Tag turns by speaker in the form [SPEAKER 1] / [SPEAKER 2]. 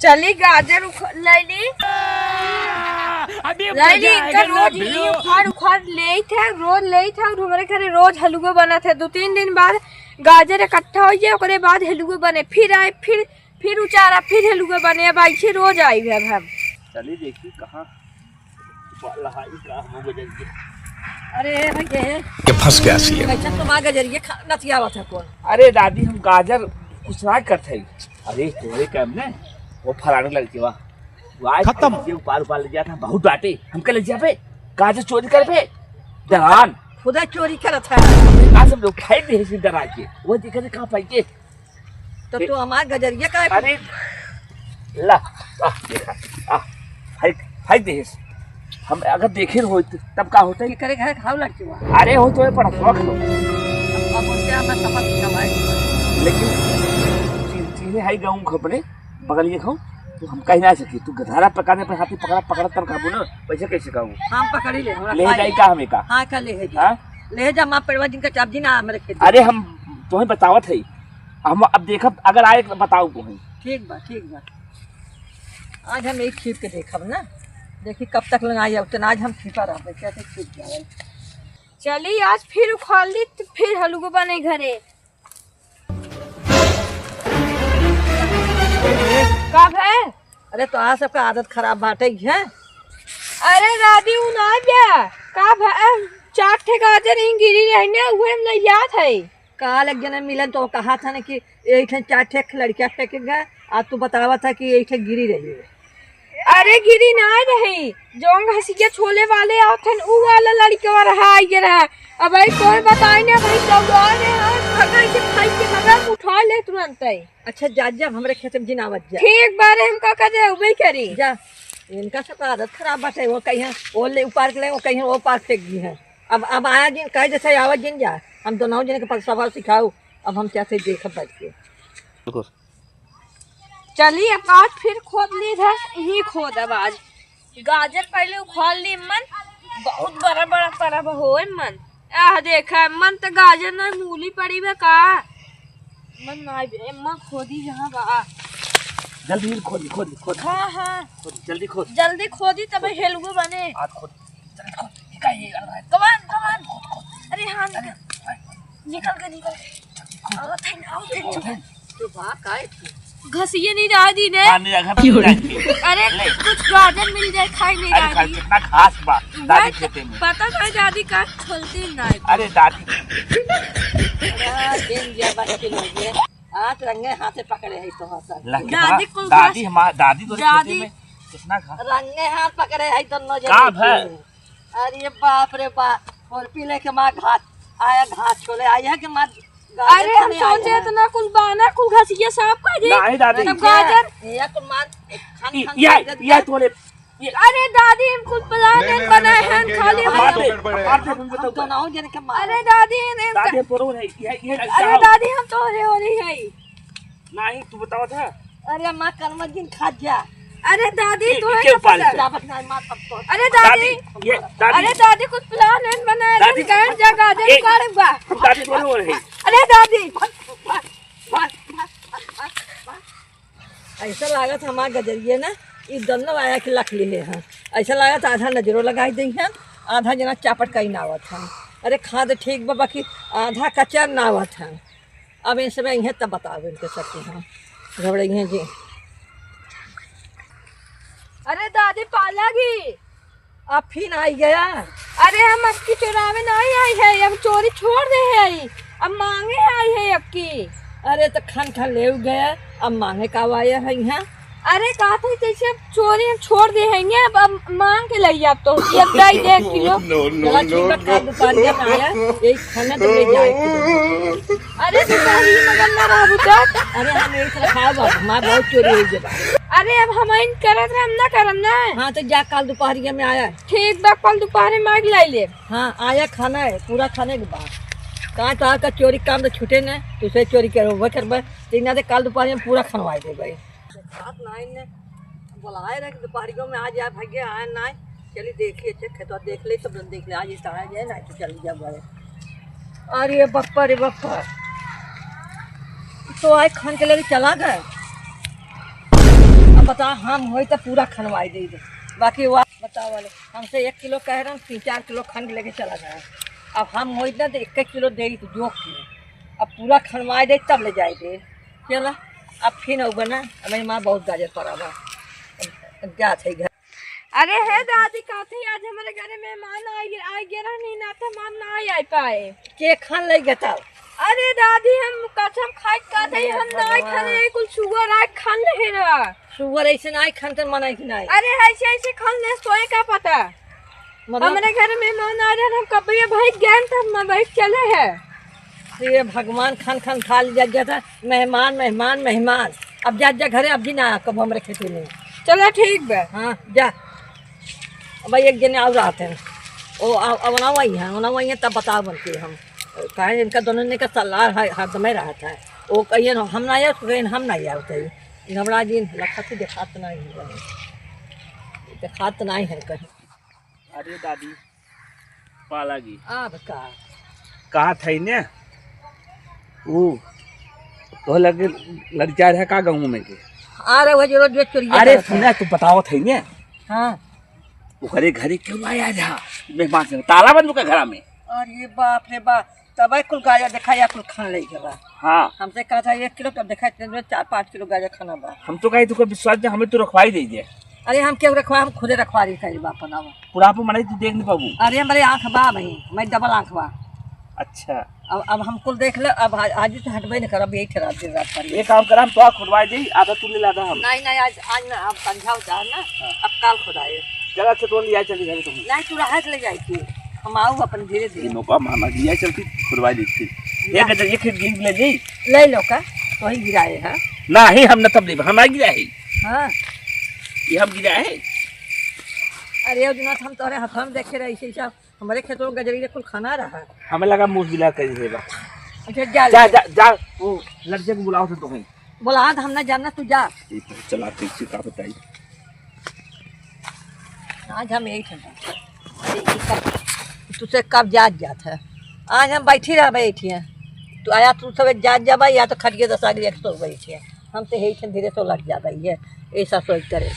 [SPEAKER 1] चली गाजर लैली रोज उखाड़ ले थे रोज ले थे और हमारे घरे रोज हलुआ बना थे। 2-3 दिन बाद गाजर इकट्ठा हो जाए ओकरे बाद हलुआ बने फिर आए फिर उचारा फिर हलुआ बने। अब ऐसे रोज आई है हम।
[SPEAKER 2] चलिए देखिए कहाँ
[SPEAKER 1] अरे भैया
[SPEAKER 3] ये फंस गया सी है।
[SPEAKER 1] कैसा तुम गजरिए नथियावा था कौन?
[SPEAKER 2] अरे दादी हम गाजर कुछ ना करते। अरे तुम्हारे काम ने वो फलाने लड़के वाह खत्म उपाल ले गया था बहुत डांटे हमके ले पे गाजर चोरी कर पे दरान
[SPEAKER 1] खुदा चोरी करत है।
[SPEAKER 2] आज सब लोग खाई दे इसी डरा के वो दिखे कहाँ पाई के
[SPEAKER 1] तो तू हमार गजरिए का
[SPEAKER 2] अरे ला देखा फाई दे हम अगर देखे हो तब का होता है
[SPEAKER 1] करे घर खाओ लड़के
[SPEAKER 2] अरे हो तो पर शौक लो
[SPEAKER 1] अब उनके हम समझ कमाए
[SPEAKER 2] लेकिन चीजें हाई गाँव खपने बगल ये खाऊं तो हम कहीं ना सके तू गधारा पकाने पर हाथी पकड़ा तब खाबू ना पैसे कैसे खाऊं
[SPEAKER 1] हम पकड़ी ले
[SPEAKER 2] जाई का हमें का
[SPEAKER 1] हां का ले जा मां पेड़वा दिन का सब्जी ना मेरे खेत।
[SPEAKER 2] अरे हम तुम्हें बतावत है हम अब देखब अगर आए तो बताऊ तुम्हें।
[SPEAKER 1] ठीक बा आज हम एक खींच के देखब ना देखी कब तक लगाई उतना आज हम खींचा रहा कैसे खींच जाए। चली आज फिर उखाड़ ली तो फिर हलुआ बने घरे कब है। अरे तो आज सबका आदत खराब बाटे है। अरे दादी उन आ गया कब है 4 ठे गाजर ही गिरी रहने हुए हम नहीं याद है। काल एक जने मिलन तो कहा था ना कि एक ठे 4 ठे लड़कियां फेंकेगा आज तू बतावा था कि एक ठे गिरी रही है। अरे गिरी ना रही जोंग हंसिया छोले वाले आथन उ वाला लड़का रहा ये रहा। अब भाई कोई बताई ना भाई कौन है खगा के खाई के खगा उठा ले तुरंत ही। अच्छा जा हमरे खेत में जिनावत जा ठीक बारे हम का दे उबे करी जा इनका सब आदत खराब बाटे वो कहीं वो ले ऊपर ले वो कहीं वो पार फेंक दी है। अब आया जिन कह जैसे आवाज जिन जा हम दोनों जने के पास सवाल सिखाओ अब हम कैसे देख बैठ के चलिए अब आज फिर खोद ली था यही खोद अब आज गाजर पहले उखाड़ ली मन बहुत बड़ा बड़ा तरह हो मन आह देखा मन तो गाजर ना मूली पड़ी बा का मन ना एम्मा खोदी जहां बा
[SPEAKER 2] जल्दी खोद
[SPEAKER 1] हां जल्दी खोदी तब हेलुआ बने
[SPEAKER 2] आज खोद
[SPEAKER 1] कमान अरे हां निकल तो बा काय घसिए नहीं रहा दी ने अरे कुछ गाजर मिल जाए खाई नहीं रहा दी
[SPEAKER 2] कितना खास बा दादी खेते में
[SPEAKER 1] पता था दादी का खोलती ना
[SPEAKER 2] अरे दादी
[SPEAKER 1] दिन जा बच्चे लोग हाथ रंगे हाथ से पकड़े है तो
[SPEAKER 2] दादी को दादी हमारी दादी तो खेते में कितना खा
[SPEAKER 1] रंगे हाथ पकड़े है दोनों
[SPEAKER 2] जन है।
[SPEAKER 1] अरे बाप रे बाप खुरपी लेके मां घास छोले आई है कि मां अरे हम सोचे इतना कुल बाना कुल घसिया सांप का दे
[SPEAKER 2] नहीं दादी
[SPEAKER 1] तब गाजर या कुल मार खान
[SPEAKER 2] या तोरे
[SPEAKER 1] अरे दादी हम कुल प्लान बनाए हैं खाली तो ना हो जने के मार अरे दादी
[SPEAKER 2] पोरो है ये
[SPEAKER 1] अरे दादी हम तो हो रही है
[SPEAKER 2] नहीं तू बताओ था।
[SPEAKER 1] अरे मां कर्म दिन खा जा अरे दादी तू
[SPEAKER 2] है
[SPEAKER 1] अरे दादी अरे दादी कुछ प्लान है बनाया दादी कहां जा गाजर काटूंगा
[SPEAKER 2] दादी पोरो है।
[SPEAKER 1] अरे दादी ऐसा लागत हमार गजरिए ना ये दोनों आया कि लख लिए हैं ऐसा लागत आधा नजरों लगाई दी है आधा जना चापट का ही नावत है। अरे खाद ठीक बाबा की आधा कच्चा नावत है। अब इन सब इन्हें तब बताओ इनके सकते हैं घबराई हैं जी। अरे दादी पालागी अब फिर आई गया। अरे हम अब की चुरावे नहीं आई है अब चोरी छोड़ दे है अब मांगे आई है अब की। अरे तो खन ले गया अब मांगे कब आया है यहाँ। अरे कहा था जैसे चोरी हम छोड़ दे हैं अब मांग के लाई अब तो ये दाई 1 किलो दुकानिया में आया यही खाना तो ले जाए। अरे दुकानी मगन ना रहा बुता अरे हम एक रखा बा हमार बहुत चोरी हो गया। अरे अब हम इन करत हम ना करम ना हां तो जा कल दोपहरिया में आया ठीक बा कल दोपहर में मांग लाई ले। हां आया खाना है पूरा खाने के बाद कहां तो का चोरी काम तो छूटे ना तुझे चोरी करो करबे तीन दे कल दोपहर में पूरा खनवाई दे भाई साथ नाइन ने बुलाए रहे दोपहरियों में आ जाए भाग्य आए ना चलिए देखिए चेक तो देख ले सब देख ले आज इस तरह जाए ना तो चल जा भाई। अरे बप्पा रे बप्पा तो आज खान के लिए चला गए अब बता हम होई तो पूरा खनवाई दे दे। बाकी वो बताओ वाले हमसे 1 किलो कह रहे हैं, 3-4 किलो खंड लेके चला जाए। अब हम होई ना तो 1 किलो दे तो जोक किलो अब पूरा खनवाई दे तब ले जाए दे। चला अब फिर होगा ना हमारी माँ बहुत गाजर पड़ा बा क्या थे घर। अरे है दादी कहते आज हमारे घर में मेहमान आई गया नहीं ना तो हम ना आई पाए के खान ले गया था। अरे दादी हम कसम खाई कहते हम ना खाने कुल शुगर आए खान ले रहा शुगर ऐसे ना खान तो मना कि नहीं। अरे ऐसे ऐसे खान ले सोए का पता हमारे घर में मेहमान आ रहे हम कभी भाई ज्ञान तब मैं बैठ चले है ये भगवान खान खान खा लिया जाता मेहमान मेहमान मेहमान अब जा घरे अब भी ना कब हमारे खेती में। चलो ठीक बे हाँ जा भाई एक जने और आते हैं वो अब वही है तब बताओ बनती हम कहें इनका दोनों ने का सलाह हाथ में रहा था वो कहिए हम ना आया तो हम ना आया कहीं घबरा जी लखा से देखात नहीं देखात नहीं है कहीं।
[SPEAKER 2] अरे दादी पालागी
[SPEAKER 1] अब
[SPEAKER 2] कहा था ने वो तो लगे लड़ जा रहा का गाँव में के
[SPEAKER 1] आ रहे वो जो चोरी।
[SPEAKER 2] अरे सुना तू बताओ थे ने
[SPEAKER 1] हाँ
[SPEAKER 2] वो घरे क्यों आया था मेहमान से ताला बंद का घर में।
[SPEAKER 1] अरे बाप रे बाप तब कुल गाजर देखा या कुल खान ले गया।
[SPEAKER 2] हाँ
[SPEAKER 1] हमसे कहा था 1 किलो तब देखा 4-5 किलो गाजर खाना बा।
[SPEAKER 2] हम तो कहीं तुमको विश्वास नहीं हमें तो रखवाई दे दिए।
[SPEAKER 1] अरे हम क्यों रखवा हम खुदे रखवा रही था बाप ना
[SPEAKER 2] बुढ़ापा मरे तू देख नहीं पाबू।
[SPEAKER 1] अरे हमारे आँख बा भाई मैं डबल आँख बा।
[SPEAKER 2] अच्छा
[SPEAKER 1] अब हम कुल देख ले अब आज से हटबे नहीं कर अब यही ठहरा दिन रात पर
[SPEAKER 2] एक काम करा हम तो खुदवाई दे आधा तू ले लादा हम
[SPEAKER 1] नहीं आज ना अब समझाओ जा ना अब काल खुदाए
[SPEAKER 2] जगह से तो लिया चली घरे तुम
[SPEAKER 1] नहीं तू राहत ले जाई थी हम आऊ अपन धीरे धीरे
[SPEAKER 2] नौका मामा दिया चलती खुदवाई देती एक गिन ले जी
[SPEAKER 1] ले लो का तो ही गिराए है
[SPEAKER 2] नहीं हम न तब नहीं हम आ गिरा है।
[SPEAKER 1] हाँ
[SPEAKER 2] ये हम गिरा है।
[SPEAKER 1] अरे वो दिना हम तोरे हाथ में देखे रहे इसे सब हमारे खेतों में गजरी कुल खाना रहा
[SPEAKER 2] हमें लगा मुंह गिला कर देगा।
[SPEAKER 1] अच्छा जा
[SPEAKER 2] जा जा जा वो लड़के को बुलाओ तो कहीं
[SPEAKER 1] बोला हम ना जानना तू जा
[SPEAKER 2] चला कैसे का बताई
[SPEAKER 1] आज हम यही ठंडा तुझसे कब जात है आज हम बैठी रह बैठी हैं तो आया तू सब जात जा या तो खटिए 10 आगे 100 बैठी है हम तो यही धीरे तो लग जा रही है ऐसा सोच करे।